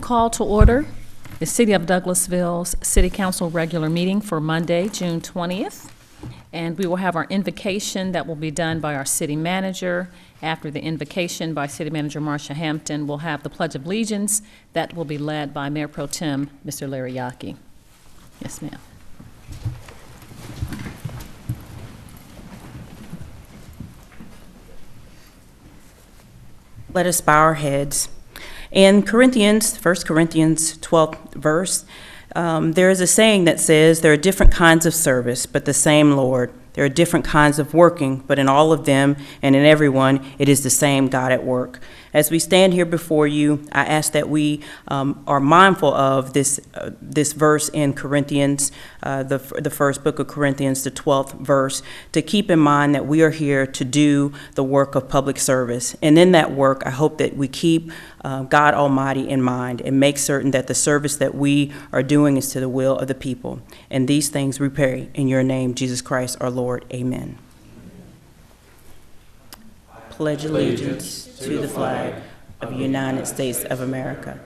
call to order the City of Douglasville's City Council regular meeting for Monday, June 20th. And we will have our invocation that will be done by our city manager. After the invocation by City Manager Marcia Hampton, we'll have the Pledge of Allegiance that will be led by Mayor Pro Tem, Mr. Larry Yockey. Yes, ma'am. Let us bow our heads. In Corinthians, 1 Corinthians 12th verse, there is a saying that says, there are different kinds of service, but the same Lord. There are different kinds of working, but in all of them and in everyone, it is the same God at work. As we stand here before you, I ask that we are mindful of this verse in Corinthians, the first book of Corinthians, the 12th verse, to keep in mind that we are here to do the work of public service. And in that work, I hope that we keep God Almighty in mind and make certain that the service that we are doing is to the will of the people. And these things we pray in your name, Jesus Christ, our Lord. Amen. Pledge allegiance to the flag of the United States of America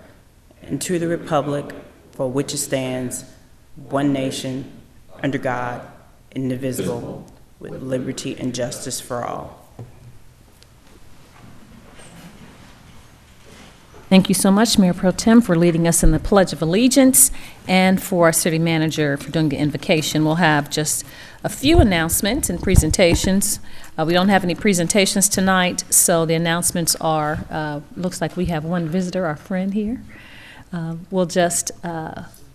and to the republic for which it stands, one nation, under God, indivisible, with liberty and justice for all. Thank you so much, Mayor Pro Tem, for leading us in the Pledge of Allegiance, and for our city manager for doing the invocation. We'll have just a few announcements and presentations. We don't have any presentations tonight, so the announcements are, looks like we have one visitor, our friend here. We'll just,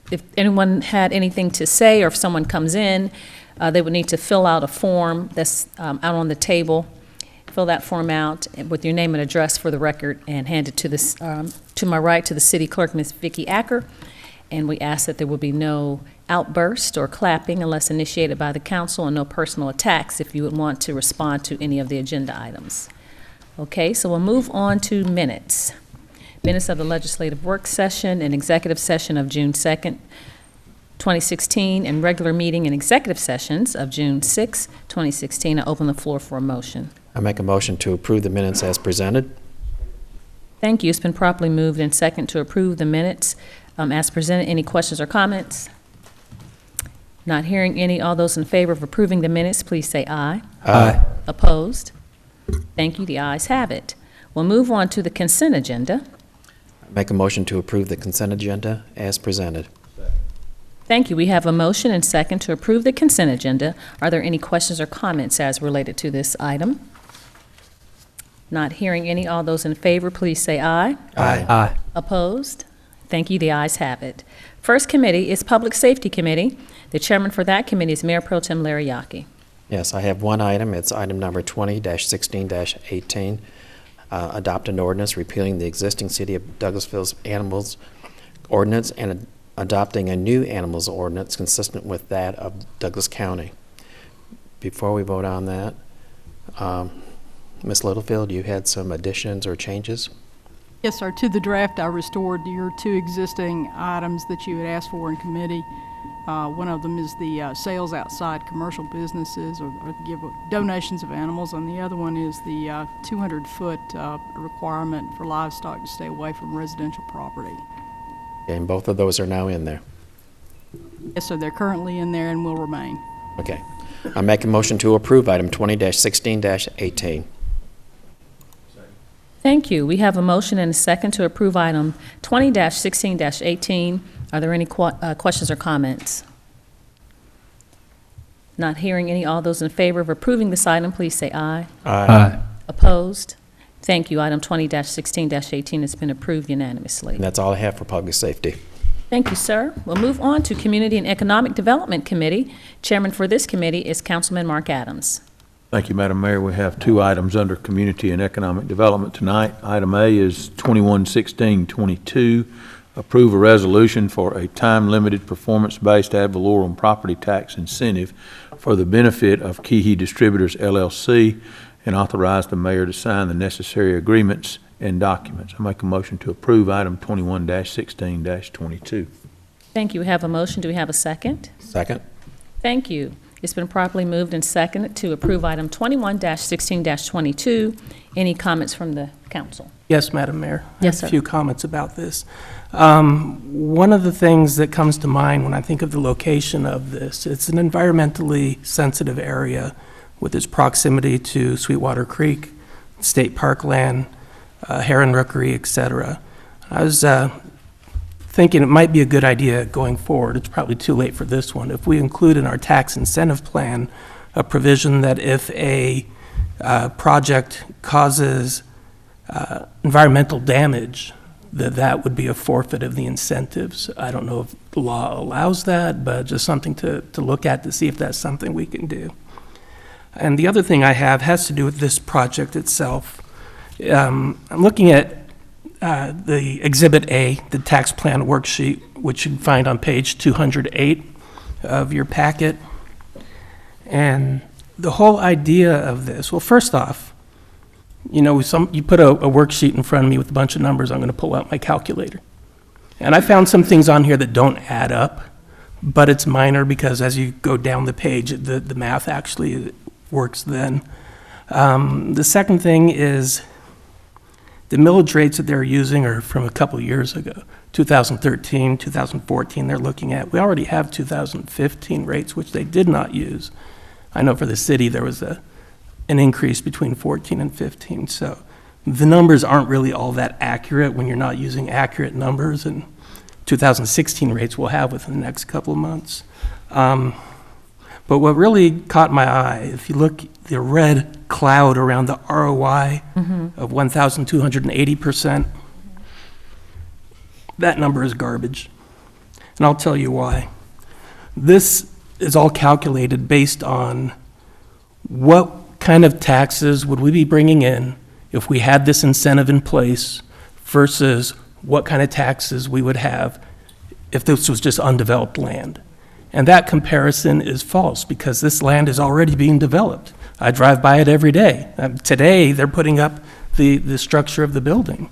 if anyone had anything to say, or if someone comes in, they would need to fill out a form that's out on the table. Fill that form out with your name and address for the record and hand it to this, to my right, to the city clerk, Ms. Vicki Acker. And we ask that there will be no outburst or clapping unless initiated by the council, and no personal attacks if you would want to respond to any of the agenda items. Okay, so we'll move on to minutes. Minutes of the legislative work session and executive session of June 2nd, 2016, and regular meeting and executive sessions of June 6, 2016. I open the floor for a motion. I make a motion to approve the minutes as presented. Thank you. It's been properly moved and second to approve the minutes as presented. Any questions or comments? Not hearing any. All those in favor of approving the minutes, please say aye. Aye. Opposed? Thank you. The ayes have it. We'll move on to the consent agenda. I make a motion to approve the consent agenda as presented. Thank you. We have a motion and second to approve the consent agenda. Are there any questions or comments as related to this item? Not hearing any. All those in favor, please say aye. Aye. Aye. Opposed? Thank you. The ayes have it. First committee is Public Safety Committee. The chairman for that committee is Mayor Pro Tem Larry Yockey. Yes, I have one item. It's item number 20-16-18. Adopt an ordinance repealing the existing City of Douglasville's animals ordinance and adopting a new animals ordinance consistent with that of Douglas County. Before we vote on that, Ms. Littlefield, you had some additions or changes? Yes, sir. To the draft, I restored your two existing items that you had asked for in committee. One of them is the sales outside commercial businesses or give donations of animals, and the other one is the 200-foot requirement for livestock to stay away from residential property. And both of those are now in there? Yes, sir. They're currently in there and will remain. Okay. I make a motion to approve item 20-16-18. Thank you. We have a motion and a second to approve item 20-16-18. Are there any questions or comments? Not hearing any. All those in favor of approving this item, please say aye. Aye. Opposed? Thank you. Item 20-16-18 has been approved unanimously. And that's all I have for public safety. Thank you, sir. We'll move on to Community and Economic Development Committee. Chairman for this committee is Councilman Mark Adams. Thank you, Madam Mayor. We have two items under Community and Economic Development tonight. Item A is 21-16-22. Approve a resolution for a time-limited performance-based ad valorem property tax incentive for the benefit of Keehee Distributors, LLC, and authorize the mayor to sign the necessary agreements and documents. I make a motion to approve item 21-16-22. Thank you. We have a motion. Do we have a second? Second. Thank you. It's been properly moved and seconded to approve item 21-16-22. Any comments from the council? Yes, Madam Mayor. Yes, I sir. have a few comments about this. One of the things that comes to mind when I think of the location of this, it's an environmentally sensitive area with its proximity to Sweetwater Creek, state parkland, Heron Rookery, et cetera. I was thinking it might be a good idea going forward, it's probably too late for this one, if we include in our tax incentive plan a provision that if a project causes environmental damage, that would be a forfeit of the incentives. I don't know if the law allows that, but just something to look at to see if that's something we can do. And the other thing I have has to do with this project itself. I'm looking at the Exhibit A, the tax plan worksheet, which you can find on page 208 of your packet. And the whole idea of this, well, first off, you know, you put a worksheet in front of me with a bunch of numbers, I'm going to pull out my calculator. And I found some things on here that don't add up, but it's minor because as you go down the page, the math actually works then. The second thing is the millage rates that they're using are from a couple of years ago, 2013, 2014 they're looking at. We already have 2015 rates, which they did not use. I know for the city there was an increase between 14 and 15, so the numbers aren't really all that accurate when you're not using accurate numbers, and 2016 rates we'll have within the next couple of months. But what really caught my eye, if you look, the red cloud around the ROI of 1,280%, that number is garbage. And I'll tell you why. This is all calculated based on what kind of taxes would we be bringing in if we had this incentive in place versus what kind of taxes we would have if this was just undeveloped land. And that comparison is false because this land is already being developed. I drive by it every day. Today, they're putting up the structure of the building.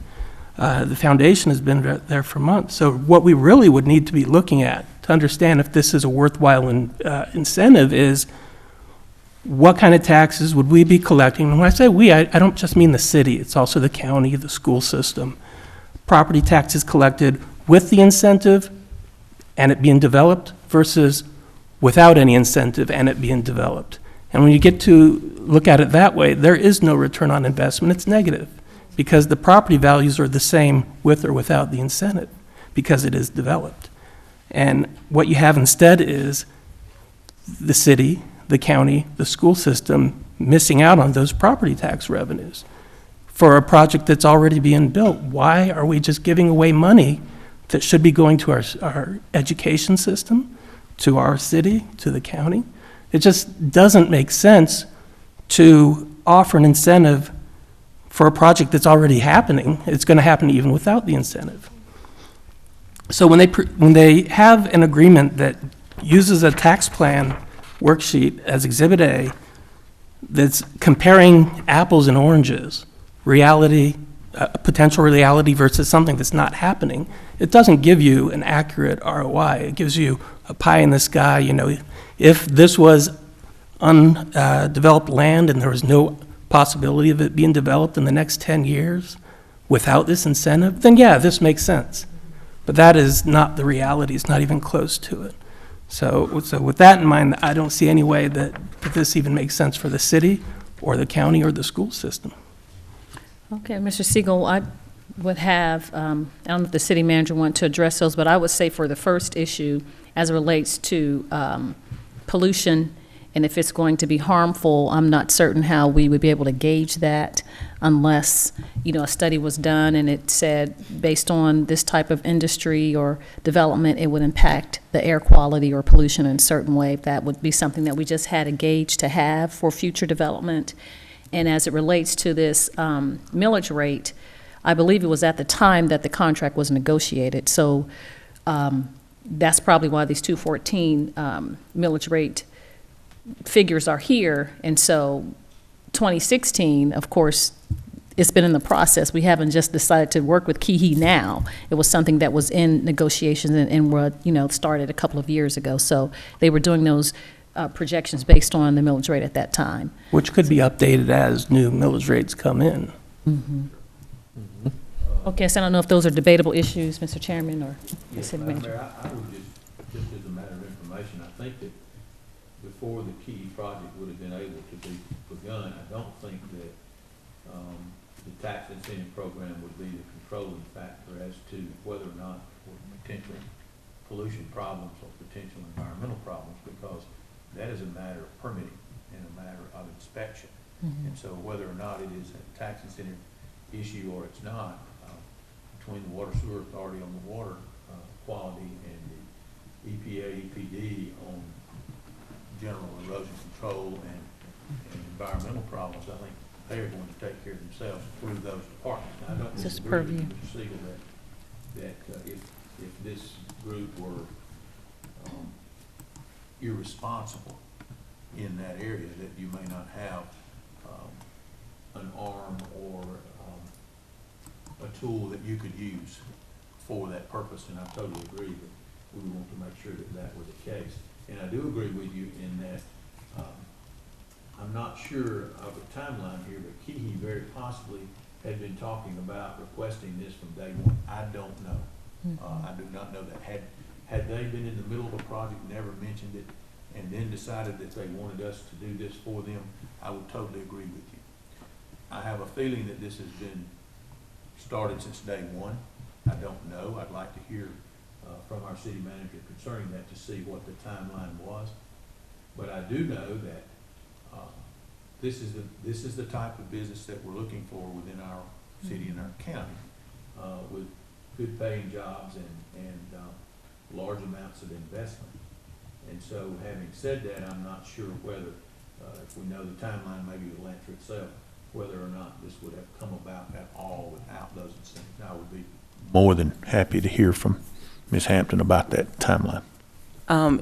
The foundation has been there for months. So what we really would need to be looking at to understand if this is a worthwhile incentive is what kind of taxes would we be collecting? And when I say we, I don't just mean the city. It's also the county, the school system. Property taxes collected with the incentive and it being developed versus without any incentive and it being developed. And when you get to look at it that way, there is no return on investment. It's negative because the property values are the same with or without the incentive because it is developed. And what you have instead is the city, the county, the school system missing out on those property tax revenues for a project that's already being built. Why are we just giving away money that should be going to our education system, to our city, to the county? It just doesn't make sense to offer an incentive for a project that's already happening. It's going to happen even without the incentive. So when they have an agreement that uses a tax plan worksheet as Exhibit A that's comparing apples and oranges, reality, potential reality versus something that's not happening, it doesn't give you an accurate ROI. It gives you a pie in the sky. You know, if this was undeveloped land and there was no possibility of it being developed in the next 10 years without this incentive, then yeah, this makes sense. But that is not the reality. It's not even close to it. So with that in mind, I don't see any way that this even makes sense for the city or the county or the school system. Okay, Mr. Siegel, I would have, I don't know if the city manager want to address those, but I would say for the first issue, as it relates to pollution, and if it's going to be harmful, I'm not certain how we would be able to gauge that unless, you know, a study was done and it said, based on this type of industry or development, it would impact the air quality or pollution in a certain way. That would be something that we just had a gauge to have for future development. And as it relates to this millage rate, I believe it was at the time that the contract was negotiated. So that's probably why these 214 millage rate figures are here. And so 2016, of course, it's been in the process. We haven't just decided to work with KeyHe now. It was something that was in negotiations and started a couple of years ago. So they were doing those projections based on the millage rate at that time. Which could be updated as new millage rates come in. Okay, so I don't know if those are debatable issues, Mr. Chairman, or Yes, City Madam Manager. Mayor, I would just as a matter of information, I think that before the key project would have been able to be begun, I don't think that the tax incentive program would be the controlling factor as to whether or not for potential pollution problems or potential environmental problems, because that is a matter of permitting and a matter of inspection. And so whether or not it is a tax incentive issue or it's not, between the Water Sewer Authority on the water quality and the EPA, EPD on general erosion control and environmental problems, I think they are going to take care of themselves through those departments. Now, I don't This is disagree purview. with Mr. Siegel that if this group were irresponsible in that area, that you may not have an arm or a tool that you could use for that purpose, and I totally agree that we want to make sure that that was the case. And I do agree with you in that I'm not sure of a timeline here, but Keehee very possibly had been talking about requesting this from day one. I don't know. I do not know that. Had they been in the middle of a project, never mentioned it, and then decided that they wanted us to do this for them, I would totally agree with you. I have a feeling that this has been started since day one. I don't know. I'd like to hear from our city manager concerning that to see what the timeline was. But I do know that this is the type of business that we're looking for within our city and our county, with good paying jobs and large amounts of investment. And so, having said that, I'm not sure whether, if we know the timeline, maybe it'll answer itself, whether or not this would have come about at all without those incentives. I would be more than happy to hear from Ms. Hampton about that timeline.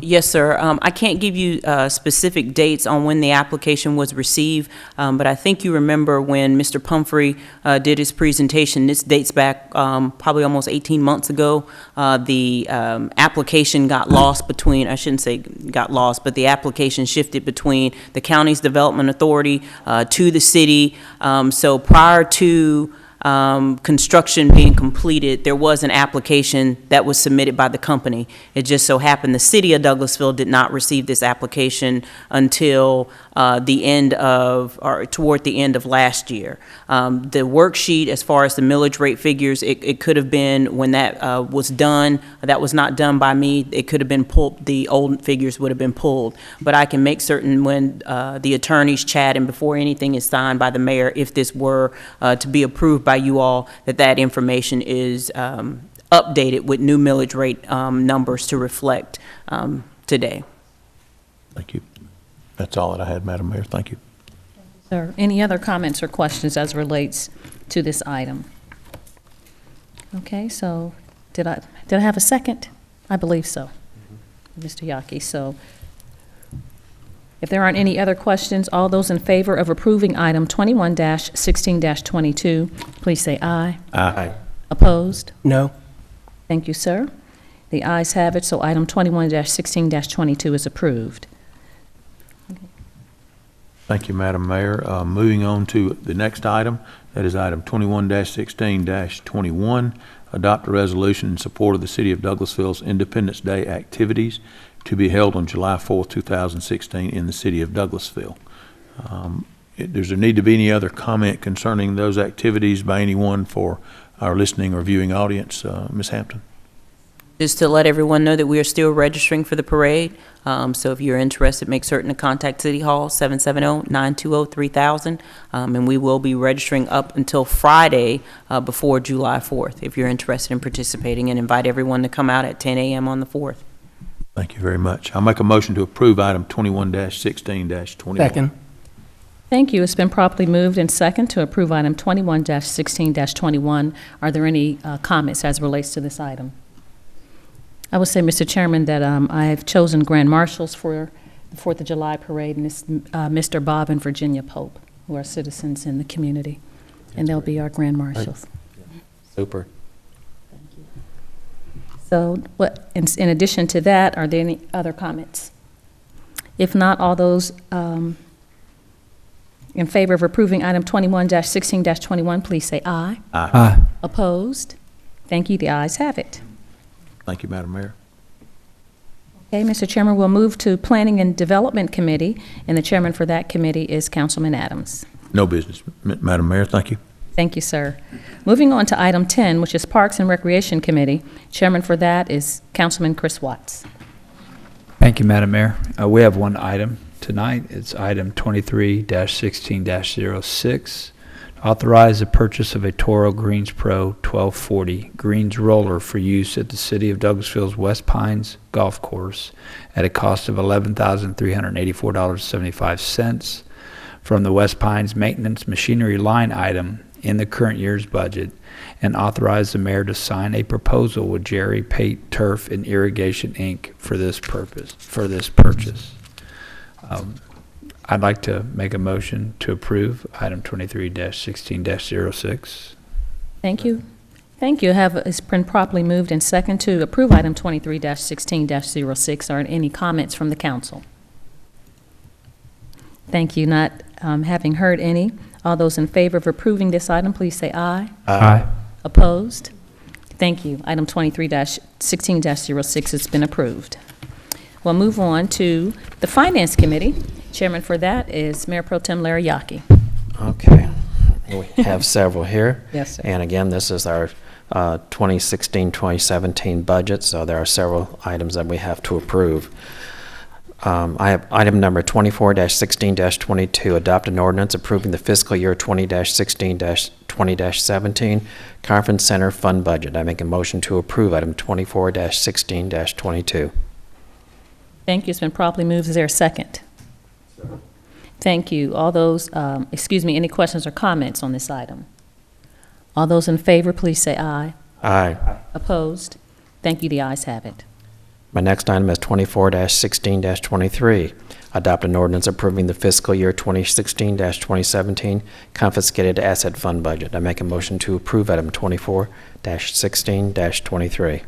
Yes, sir. I can't give you specific dates on when the application was received, but I think you remember when Mr. Pumphrey did his presentation. This dates back probably almost 18 months ago. The application got lost between, I shouldn't say got lost, but the application shifted between the county's development authority to the city. So prior to construction being completed, there was an application that was submitted by the company. It just so happened the city of Douglasville did not receive this application until the end of, or toward the end of last year. The worksheet, as far as the millage rate figures, it could have been when that was done. That was not done by me. It could have been pulled, the old figures would have been pulled. But I can make certain when the attorneys chat and before anything is signed by the mayor, if this were to be approved by you all, that information is updated with new millage rate numbers to reflect today. Thank you. That's all that I had, Madam Mayor. Thank you. Sir, any other comments or questions as relates to this item? Okay, so did I have a second? I believe so, Mr. Yaki. So if there aren't any other questions, all those in favor of approving item 21-16-22, please say aye. Aye. Opposed? No? Thank you, sir. The ayes have it, so item 21-16-22 is approved. Thank you, Madam Mayor. Moving on to the next item, that is item 21-16-21, adopt a resolution in support of the City of Douglasville's Independence Day activities to be held on July 4th, 2016 in the City of Douglasville. Does there need to be any other comment concerning those activities by anyone for our listening or viewing audience? Ms. Hampton? Just to let everyone know that we are still registering for the parade. So if you're interested, make certain to contact City Hall, 770-920-3000. And we will be registering up until Friday before July 4th, if you're interested in participating, and invite everyone to come out at 10 a.m. on the 4th. Thank you very much. I'll make a motion to approve item 21-16-21. Second. Thank you. It's been properly moved and second to approve item 21-16-21. Are there any comments as relates to this item? I would say, Mr. Chairman, that I have chosen Grand Marshals for the 4th of July parade, and it's Mr. Bob and Virginia Pope, who are citizens in the community, and they'll be our Grand Marshals. Super. So, in addition to that, are there any other comments? If not, all those in favor of approving item 21-16-21, please say aye. Aye. Opposed? Thank you, the ayes have it. Thank you, Madam Mayor. Okay, Mr. Chairman, we'll move to Planning and Development Committee, and the chairman for that committee is Councilman Adams. No business, Madam Mayor, thank you. Thank you, sir. Moving on to item 10, which is Parks and Recreation Committee. Chairman for that is Councilman Chris Watts. Thank you, Madam Mayor. We have one item tonight. It's item 23-16-06. Authorize the purchase of a Toro Greens Pro 1240 greens roller for use at the City of Douglasville's West Pines Golf Course at a cost of $11,384.75 from the West Pines Maintenance Machinery line item in the current year's budget, and authorize the mayor to sign a proposal with Jerry Pate Turf and Irrigation, Inc. for this purchase. I'd like to make a motion to approve item 23-16-06. Thank you. Thank you. It's been properly moved and second to approve item 23-16-06. Are there any comments from the council? Thank you. Not having heard any, all those in favor of approving this item, please say aye. Aye. Opposed? Thank you. Item 23-16-06 has been approved. We'll move on to the Finance Committee. Chairman for that is Mayor Pro Tem Larry Yockey. Okay. We have several here. Yes, sir. And again, this is our 2016-2017 budget, so there are several items that we have to approve. I have item number 24-16-22, adopt an ordinance approving the fiscal year 20-16-20-17 Conference Center Fund Budget. I make a motion to approve item 24-16-22. Thank you. It's been properly moved. Is there a second? Thank you. All those, any questions or comments on this item? All those in favor, please say aye. Aye. Opposed? Thank you. The ayes have it. My next item is 24-16-23, adopt an ordinance approving the fiscal year 2016-2017 confiscated asset fund budget. I make a motion to approve item 24-16-23.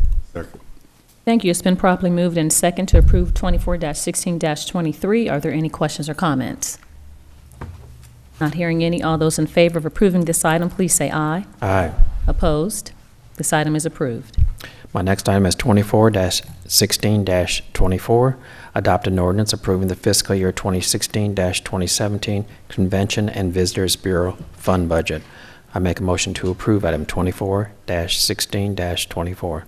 Thank you. It's been properly moved and second to approve 24-16-23. Are there any questions or comments? Not hearing any. All those in favor of approving this item, please say aye. Aye. Opposed? This item is approved. My next item is 24-16-24, adopt an ordinance approving the fiscal year 2016-2017 Convention and Visitors Bureau Fund Budget. I make a motion to approve item 24-16-24.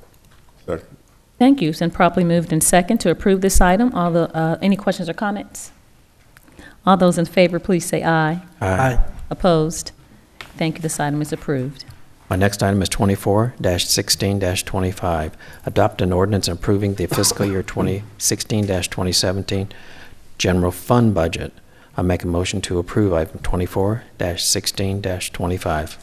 Thank you. It's been properly moved and second to approve this item. Any questions or comments? All those in favor, please say aye. Aye. Opposed? Thank you. This item is approved. My next item is 24-16-25, adopt an ordinance approving the fiscal year 2016-2017 General Fund Budget. I make a motion to approve item 24-16-25.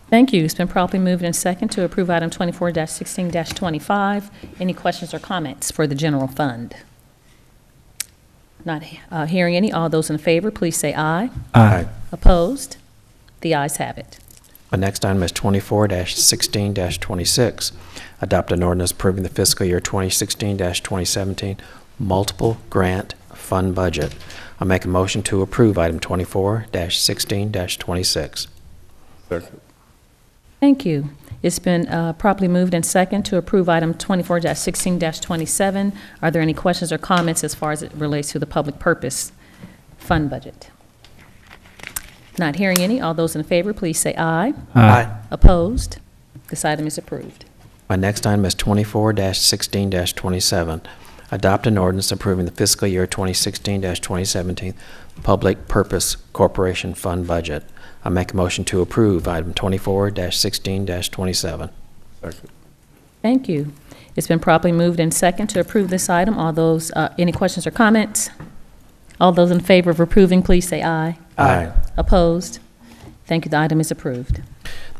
Thank you. It's been properly moved and second to approve item 24-16-25. Any questions or comments for the general fund? Not hearing any. All those in favor, please say aye. Aye. Opposed? The ayes have it. My next item is 24-16-26, adopt an ordinance approving the fiscal year 2016-2017 Multiple Grant Fund Budget. I make a motion to approve item 24-16-26. Thank you. It's been properly moved and second to approve item 24-16-27. Are there any questions or comments as far as it relates to the public purpose fund budget? Not hearing any. All those in favor, please say aye. Aye. Opposed? This item is approved. My next item is 24-16-27, adopt an ordinance approving the fiscal year 2016-2017 Public Purpose Corporation Fund Budget. I make a motion to approve item 24-16-27. Thank you. It's been properly moved and second to approve this item. All those, any questions or comments? All those in favor of approving, please say aye. Aye. Opposed? Thank you. The item is approved.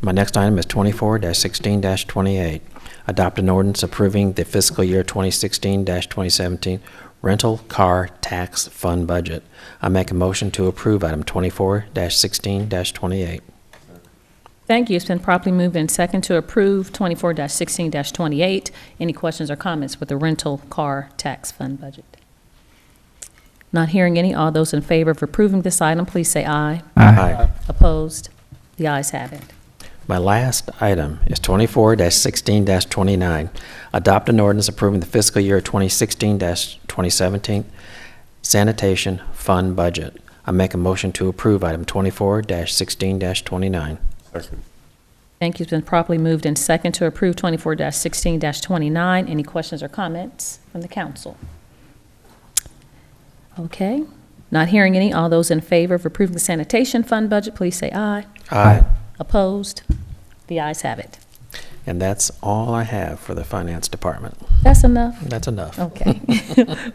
My next item is 24-16-28, adopt an ordinance approving the fiscal year 2016-2017 Rental Car Tax Fund Budget. I make a motion to approve item 24-16-28. Thank you. It's been properly moved and second to approve 24-16-28. Any questions or comments with the rental car tax fund budget? Not hearing any. All those in favor of approving this item, please say aye. Aye. Opposed? The ayes have it. My last item is 24-16-29. Adopt an ordinance approving the fiscal year 2016-2017 sanitation fund budget. I make a motion to approve item 24-16-29. Thank you. It's been properly moved and second to approve 24-16-29. Any questions or comments from the council? Okay. Not hearing any. All those in favor of approving the sanitation fund budget, please say aye. Aye. Opposed? The ayes have it. And that's all I have for the finance department. That's enough? That's enough. Okay.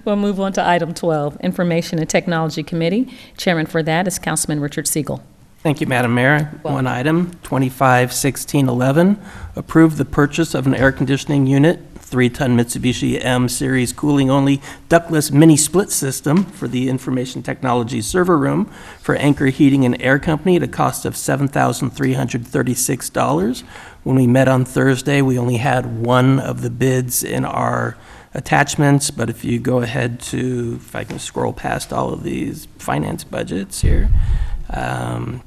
We'll move on to item 12, Information and Technology Committee. Chairman for that is Councilman Richard Siegel. Thank you, Madam Mayor. One item, 251611, approve the purchase of an air conditioning unit, 3-ton Mitsubishi M-Series cooling-only ductless mini-split system for the Information Technology Server Room for Anchor Heating and Air Company at a cost of $7,336. When we met on Thursday, we only had one of the bids in our attachments, but if you go ahead to, if I can scroll past all of these finance budgets here,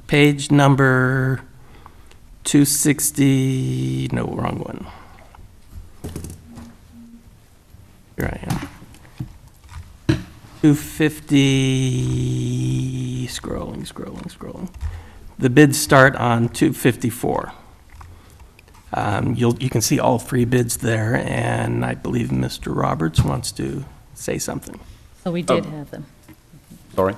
page number 260, no, wrong one. Here I am. 250, scrolling. The bids start on 254. You can see all three bids there, and I believe Mr. Roberts wants to say something. Oh, we did have them. Sorry?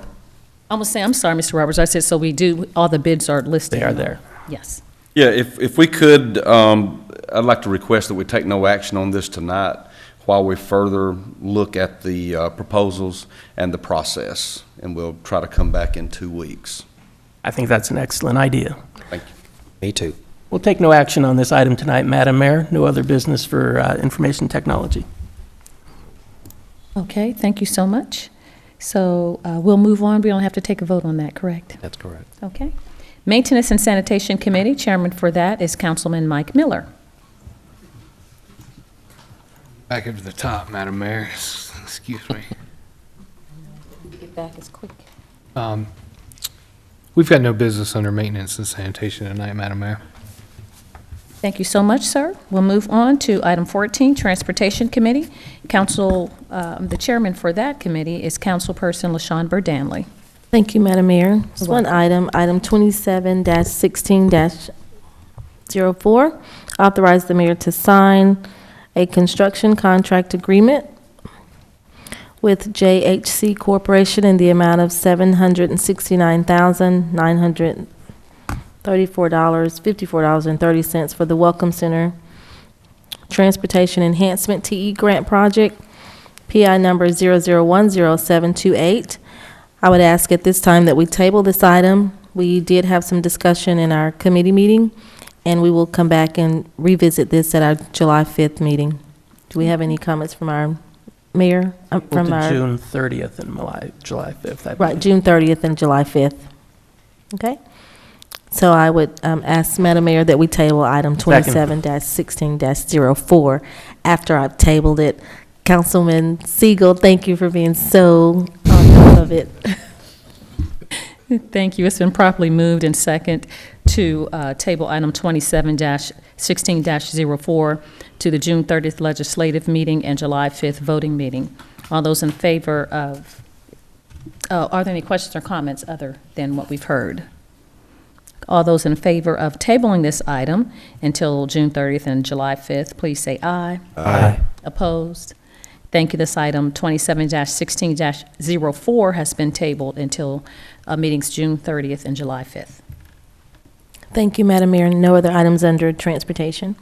I was saying, I'm sorry, Mr. Roberts, I said, so we do, all the bids are listed. They are there. Yes. Yeah, if we could, I'd like to request that we take no action on this tonight while we further look at the proposals and the process, and we'll try to come back in 2 weeks. I think that's an excellent idea. Thank you. Me too. We'll take no action on this item tonight, Madam Mayor. No other business for information technology. Okay, thank you so much. So we'll move on. We don't have to take a vote on that, correct? That's correct. Okay. Maintenance and Sanitation Committee, Chairman for that is Councilman Mike Miller. Back up to the top, Madam Mayor. Excuse me. Get back as quick. We've got no business under maintenance and sanitation tonight, Madam Mayor. Thank you so much, sir. We'll move on to item 14, Transportation Committee. The chairman for that committee is Councilperson LaShawn Burdanley. Thank you, Madam Mayor. Just one item, item 27-16-04, authorize the mayor to sign a construction contract agreement with JHC Corporation in the amount of $769,934.54.30 for the Welcome Center Transportation Enhancement TE Grant Project, PI number 0010728. I would ask at this time that we table this item. We did have some discussion in our committee meeting, and we will come back and revisit this at our July 5th meeting. Do we have any comments from our mayor? From our June 30th and July 5th, I believe. Right, June 30th and July 5th. Okay? So I would ask, Madam Mayor, that we table item 27-16-04 after I've tabled it. Councilman Siegel, thank you for being so on top of it. Thank you. It's been properly moved and second to table item 27-16-04 to the June 30th legislative meeting and July 5th voting meeting. All those in favor of, are there any questions or comments other than what we've heard? All those in favor of tabling this item until June 30th and July 5th, please say aye. Aye. Opposed? Thank you. This item 27-16-04 has been tabled until meetings June 30th and July 5th. Thank you, Madam Mayor. No other items under transportation.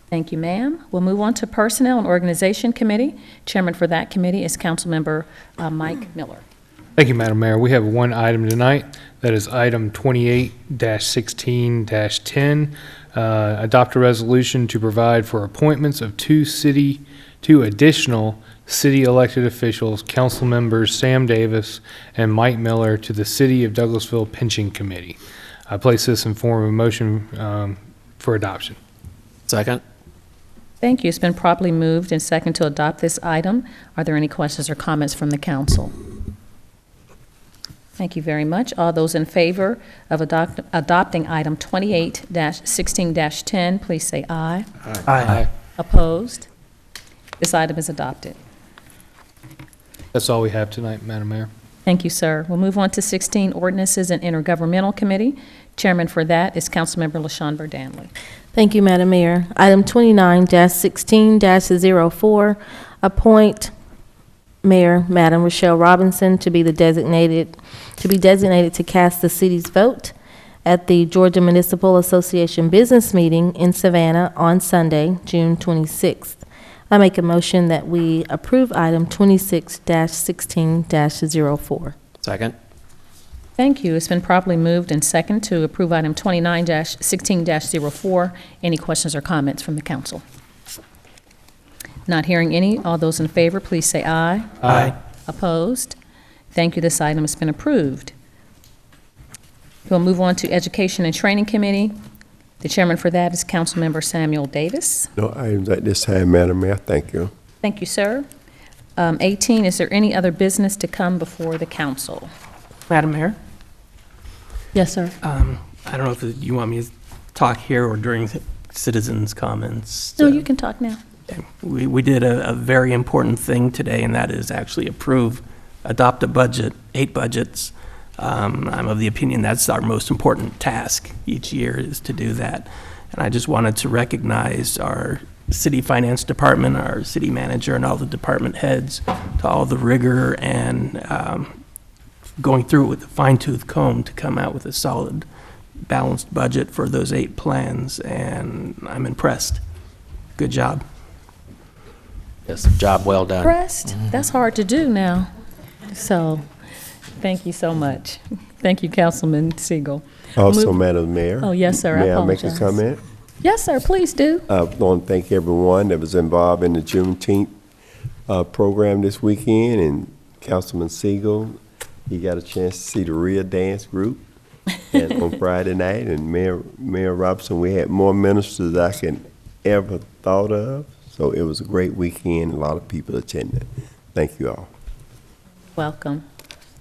Thank you, ma'am. We'll move on to Personnel and Organization Committee. Chairman for that committee is Councilmember Mike Miller. Thank you, Madam Mayor. We have one item tonight. That is item 28-16-10. Adopt a resolution to provide for appointments of two additional city elected officials, council members Sam Davis and Mike Miller, to the City of Douglasville Pension Committee. I place this in form of a motion for adoption. Second? Thank you. It's been properly moved and second to adopt this item. Are there any questions or comments from the council? Thank you very much. All those in favor of adopting item 28-16-10, please say aye. Aye. Opposed? This item is adopted. That's all we have tonight, Madam Mayor. Thank you, sir. We'll move on to 16, Ordinances and Intergovernmental Committee. Chairman for that is Councilmember LaShawn Burdanley. Thank you, Madam Mayor. Item 29-16-04, appoint Mayor Madam Rochelle Robinson to be designated to cast the city's vote at the Georgia Municipal Association Business Meeting in Savannah on Sunday, June 26th. I make a motion that we approve item 26-16-04. Second? Thank you. It's been properly moved and second to approve item 29-16-04. Any questions or comments from the council? Not hearing any. All those in favor, please say aye. Aye. Opposed? Thank you. This item has been approved. We'll move on to Education and Training Committee. The chairman for that is Councilmember Samuel Davis. No items at this time, Madam Mayor. Thank you. Thank you, sir. 18, is there any other business to come before the council? Madam Mayor, Yes, sir. I don't know if you want me to talk here or during citizens' comments. No, you can talk now. We did a very important thing today, and that is actually adopt a budget, 8 budgets. I'm of the opinion that's our most important task each year is to do that. And I just wanted to recognize our city finance department, our city manager, and all the department heads to all the rigor and going through it with a fine-tooth comb to come out with a solid, balanced budget for those 8 plans, and I'm impressed. Good job. Yes, job well done. Impressed? That's hard to do now. So, thank you so much. Thank you, Councilman Siegel. Also, Move- Madam Mayor. Oh, yes, sir. I May I make apologize. a comment? Yes, sir, please do. I want to thank everyone that was involved in the Juneteenth program this weekend, and Councilman Siegel, he got a chance to see the real dance group and on Friday night, and Mayor Robinson, we had more ministers than I can ever thought of, so it was a great weekend, a lot of people attended. Thank you all. Welcome.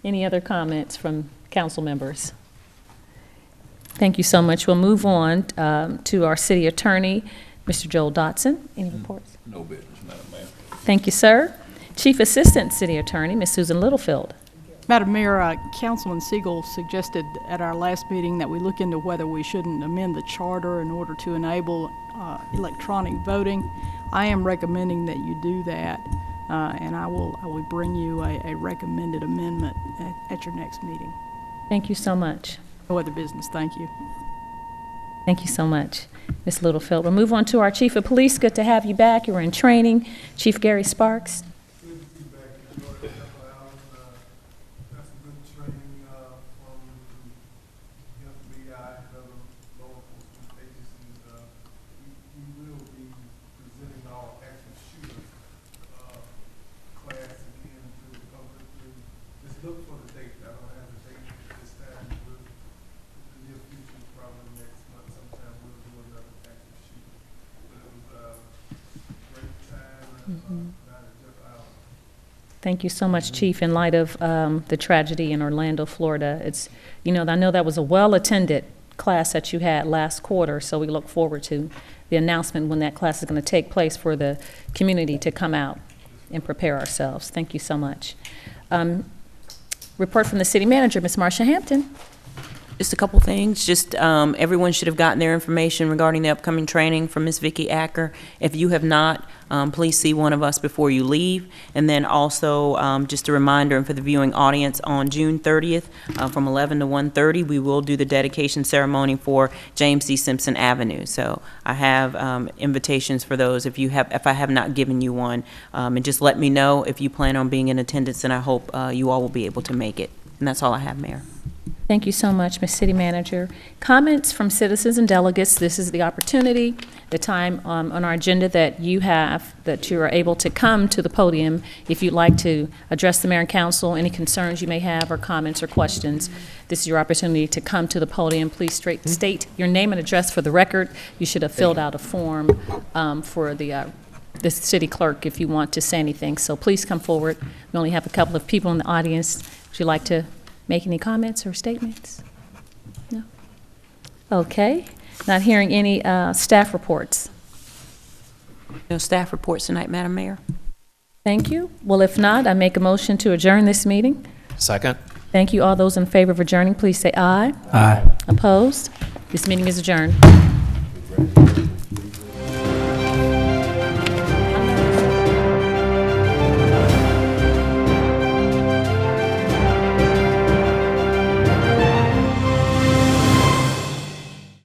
Any other comments from council members? Thank you so much. We'll move on to our city attorney, Mr. Joel Dotson. Any reports? No business, Madam Mayor. Thank you, sir. Chief Assistant City Attorney, Ms. Susan Littlefield. Madam Mayor, Councilman Siegel suggested at our last meeting that we look into whether we shouldn't amend the charter in order to enable electronic voting. I am recommending that you do that, and I will bring you a recommended amendment at your next meeting. Thank you so much. No other business, thank you. Thank you so much, Ms. Littlefield. We'll move on to our Chief of Police. Good to have you back. You were in training. Chief Gary Sparks. Thank you so much, Chief. In light of the tragedy in Orlando, Florida, I know that was a well-attended class that you had last quarter, so we look forward to the announcement when that class is going to take place for the community to come out and prepare ourselves. Thank you so much. Report from the city manager, Ms. Marcia Hampton. Just a couple things. Just everyone should have gotten their information regarding the upcoming training from Ms. Vicki Acker. If you have not, please see one of us before you leave. And then also, just a reminder, and for the viewing audience, on June 30th, from 11 to 1:30, we will do the dedication ceremony for James D. Simpson Avenue. So I have invitations for those if I have not given you one. And just let me know if you plan on being in attendance, and I hope you all will be able to make it. And that's all I have, Mayor. Thank you so much, Ms. City Manager. Comments from citizens and delegates. This is the opportunity, the time on our agenda that you are able to come to the podium if you'd like to address the mayor and council, any concerns you may have or comments or questions. This is your opportunity to come to the podium. Please state your name and address for the record. You should have filled out a form for the city clerk if you want to say anything. So please come forward. We only have a couple of people in the audience. Would you like to make any comments or statements? No? Okay. Not hearing any staff reports. No staff reports tonight, Madam Mayor. Thank you. Well, if not, I make a motion to adjourn this meeting. Second? Thank you. All those in favor of adjourning, please say aye. Aye. Opposed? This meeting is adjourned.